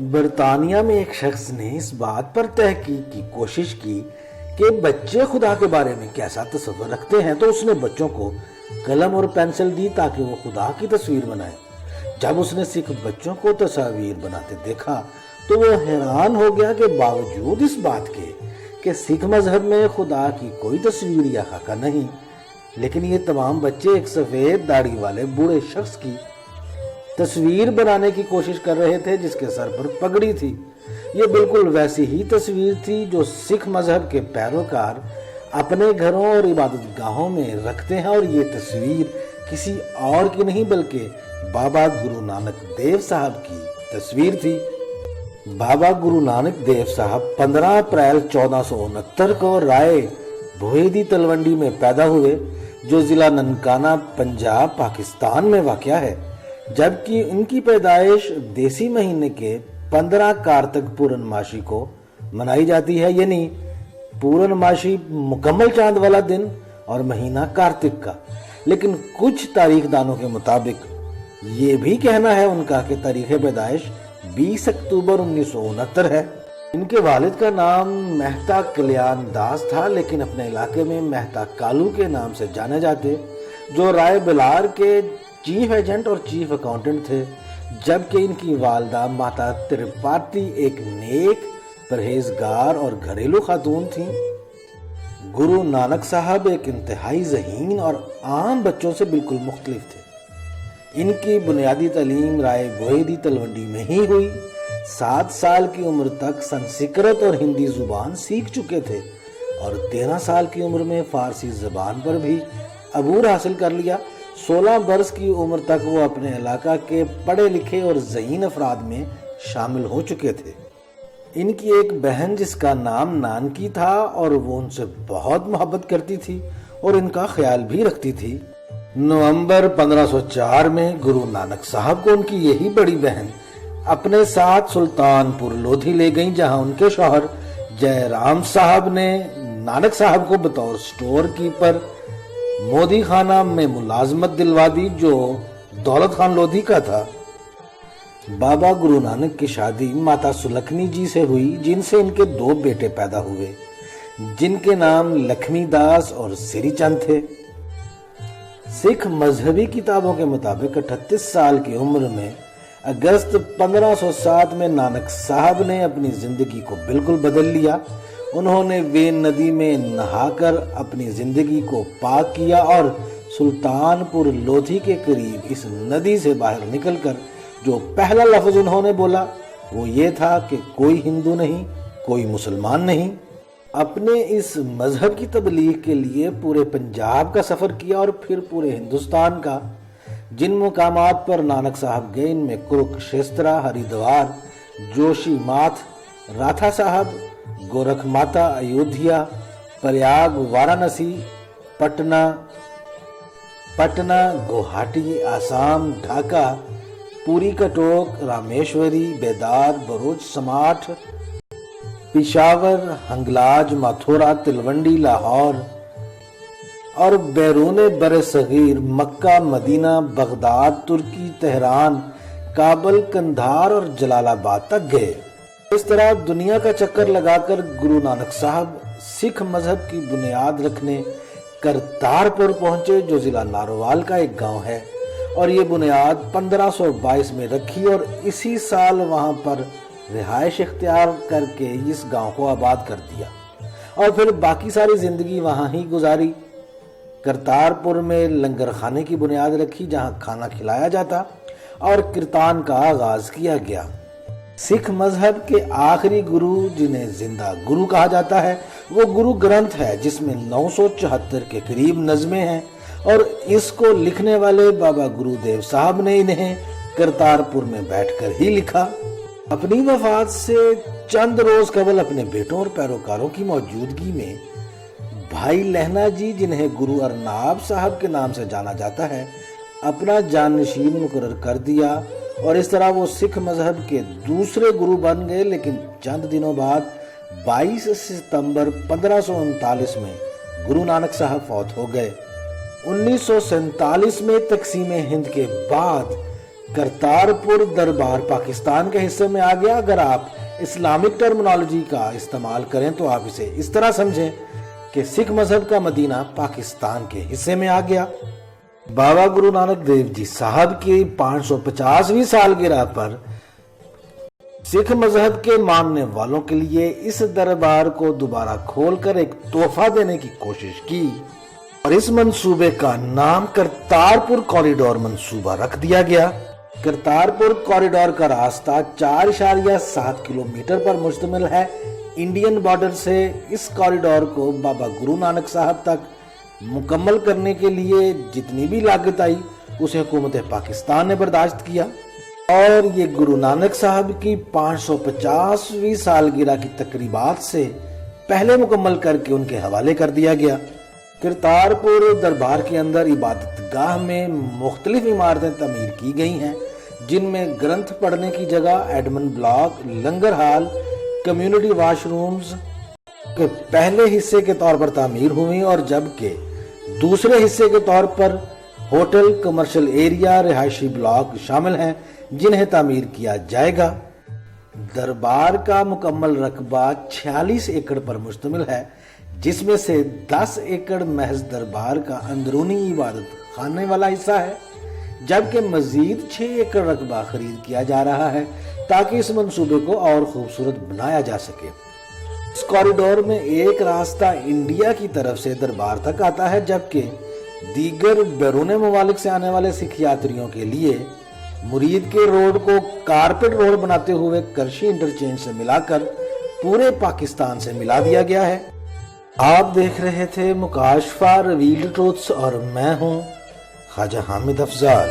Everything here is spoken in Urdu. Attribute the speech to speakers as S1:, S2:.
S1: برطانیہ میں ایک شخص نے اس بات پر تحقیق کی کوشش کی کہ بچے خدا کے بارے میں کیسا تصور رکھتے ہیں، تو اس نے بچوں کو قلم اور پینسل دی تاکہ وہ خدا کی تصویر بنائیں۔ جب اس نے سکھ بچوں کو تصاویر بناتے دیکھا تو وہ حیران ہو گیا کہ باوجود اس بات کے کہ سکھ مذہب میں خدا کی کوئی تصویر یا خاکہ نہیں، لیکن یہ تمام بچے ایک سفید داڑھی والے بوڑھے شخص کی تصویر بنانے کی کوشش کر رہے تھے جس کے سر پر پگڑی تھی۔ یہ بالکل ویسی ہی تصویر تھی جو سکھ مذہب کے پیروکار اپنے گھروں اور عبادت گاہوں میں رکھتے ہیں، اور یہ تصویر کسی اور کی نہیں بلکہ بابا گرو نانک دیو صاحب کی تصویر تھی۔ بابا گرو نانک دیو صاحب 15 اپریل 1469 کو رائے بھوئیدی تلونڈی میں پیدا ہوئے، جو ضلع ننکانہ پنجاب پاکستان میں واقع ہے، جبکہ ان کی پیدائش دیسی مہینے کے 15 کارتک پورنماشی کو منائی جاتی ہے، یعنی پورنماشی مکمل چاند والا دن اور مہینہ کارتک کا۔ لیکن کچھ تاریخ دانوں کے مطابق یہ بھی کہنا ہے ان کا کہ تاریخ پیدائش 20 اکتوبر 1969 ہے۔ ان کے والد کا نام مہتا کلیان داس تھا، لیکن اپنے علاقے میں مہتا کالو کے نام سے جانے جاتے، جو رائے بلار کے چیف ایجنٹ اور چیف اکاؤنٹنٹ تھے، جبکہ ان کی والدہ ماتا ترپاٹی ایک نیک، پرہیزگار اور گھریلو خاتون تھیں۔ گرو نانک صاحب ایک انتہائی ذہین اور عام بچوں سے بالکل مختلف تھے۔ ان کی بنیادی تعلیم رائے بھوئیدی تلونڈی میں ہی ہوئی۔ 7 سال کی عمر تک سنسکرت اور ہندی زبان سیکھ چکے تھے اور 13 سال کی عمر میں فارسی زبان پر بھی عبور حاصل کر لیا۔ 16 برس کی عمر تک وہ اپنے علاقہ کے پڑھے لکھے اور ذہین افراد میں شامل ہو چکے تھے۔ ان کی ایک بہن جس کا نام نانکی تھا اور وہ ان سے بہت محبت کرتی تھی اور ان کا خیال بھی رکھتی تھی۔ نومبر 1504 میں گرو نانک صاحب کو ان کی یہی بڑی بہن اپنے ساتھ سلطان پور لودھی لے گئیں، جہاں ان کے شوہر جے رام صاحب نے نانک صاحب کو بطور سٹور کیپر مودی خانہ میں ملازمت دلوا دی، جو دولت خان لودھی کا تھا۔ بابا گرو نانک کی شادی ماتا سلکھنی جی سے ہوئی، جن سے ان کے 2 بیٹے پیدا ہوئے، جن کے نام لکھمی داس اور سری چند تھے۔ سکھ مذہبی کتابوں کے مطابق 38 سال کی عمر میں اگست 1507 میں نانک صاحب نے اپنی زندگی کو بالکل بدل لیا۔ انہوں نے وین ندی میں نہا کر اپنی زندگی کو پاک کیا اور سلطان پور لودھی کے قریب اس ندی سے باہر نکل کر جو پہلا لفظ انہوں نے بولا وہ یہ تھا کہ کوئی ہندو نہیں، کوئی مسلمان نہیں۔ اپنے اس مذہب کی تبلیغ کے لیے پورے پنجاب کا سفر کیا اور پھر پورے ہندوستان کا۔ جن مقامات پر نانک صاحب گئے ان میں کرکشیترا، ہری دوار، جوشی ماتھ، راتھا صاحب، گورکھ ماتا، ایودھیا، پریاگ، وارانسی، پٹنہ، گوہاٹی، آسام، ڈھاکہ، پوری کٹوک، رامیشوری، بیدار، بروچ، سماٹھ، پشاور، ہنگلاج، ماتھورا، تلونڈی، لاہور اور بیرون بر صغیر مکہ، مدینہ، بغداد، ترکی، تہران، کابل، کندھار اور جلال آباد تک گئے۔ اس طرح دنیا کا چکر لگا کر گرو نانک صاحب سکھ مذہب کی بنیاد رکھنے کرتارپور پہنچے، جو ضلع نارووال کا ایک گاؤں ہے، اور یہ بنیاد 1522 میں رکھی اور اسی سال وہاں پر رہائش اختیار کر کے اس گاؤں کو آباد کر دیا اور پھر باقی ساری زندگی وہاں ہی گزاری۔ کرتارپور میں لنگر خانے کی بنیاد رکھی جہاں کھانا کھلایا جاتا اور کیرتن کا آغاز کیا گیا۔ سکھ مذہب کے آخری گرو جنہیں زندہ گرو کہا جاتا ہے وہ گرو گرنتھ ہے، جس میں 974 کے قریب نظمیں ہیں، اور اس کو لکھنے والے بابا گرو دیو صاحب نے انہیں کرتارپور میں بیٹھ کر ہی لکھا۔ اپنی وفات سے چند روز قبل اپنے بیٹوں اور پیروکاروں کی موجودگی میں بھائی لہنا جی، جنہیں گرو ارناب صاحب کے نام سے جانا جاتا ہے، اپنا جانشین مقرر کر دیا اور اس طرح وہ سکھ مذہب کے دوسرے گرو بن گئے۔ لیکن چند دنوں بعد 22 ستمبر 1539 میں گرو نانک صاحب فوت ہو گئے۔ 1947 میں تقسیم ہند کے بعد کرتارپور دربار پاکستان کے حصے میں آ گیا۔ اگر آپ اسلامک ٹرمنالوجی کا استعمال کریں تو آپ اسے اس طرح سمجھیں کہ سکھ مذہب کا مدینہ پاکستان کے حصے میں آ گیا۔ بابا گرو نانک دیو جی صاحب کی 550ویں سالگرہ پر سکھ مذہب کے ماننے والوں کے لیے اس دربار کو دوبارہ کھول کر ایک تحفہ دینے کی کوشش کی اور اس منصوبے کا نام کرتارپور کوریڈور منصوبہ رکھ دیا گیا۔ کرتارپور کوریڈور کا راستہ 4.7 کلومیٹر پر مشتمل ہے۔ انڈین بارڈر سے اس کوریڈور کو بابا گرو نانک صاحب تک مکمل کرنے کے لیے جتنی بھی لاگت آئی اسے حکومت پاکستان نے برداشت کیا اور یہ گرو نانک صاحب کی 550ویں سالگرہ کی تقریبات سے پہلے مکمل کر کے ان کے حوالے کر دیا گیا۔ کرتارپور دربار کے اندر عبادت گاہ میں مختلف عمارتیں تعمیر کی گئی ہیں، جن میں گرنتھ پڑھنے کی جگہ، ایڈمن بلاک، لنگر ہال، کمیونٹی واش رومز کے پہلے حصے کے طور پر تعمیر ہوئی اور جبکہ دوسرے حصے کے طور پر ہوٹل، کمرشل ایریا، رہائشی بلاک شامل ہیں جنہیں تعمیر کیا جائے گا۔ دربار کا مکمل رقبہ 46 ایکڑ پر مشتمل ہے، جس میں سے 10 ایکڑ محض دربار کا اندرونی عبادت خانے والا حصہ ہے، جبکہ مزید 6 ایکڑ رقبہ خرید کیا جا رہا ہے تاکہ اس منصوبے کو اور خوبصورت بنایا جا سکے۔ اس کوریڈور میں ایک راستہ انڈیا کی طرف سے دربار تک آتا ہے، جبکہ دیگر بیرون ممالک سے آنے والے سکھ یاتریوں کے لیے مرید کے روڈ کو کارپیٹ روڈ بناتے ہوئے کرشی انٹرچینج سے ملا کر پورے پاکستان سے ملا دیا گیا ہے۔ آپ دیکھ رہے تھے مکاشفہ ریویلڈ ٹروتھس اور میں ہوں خواجہ حامد افضال۔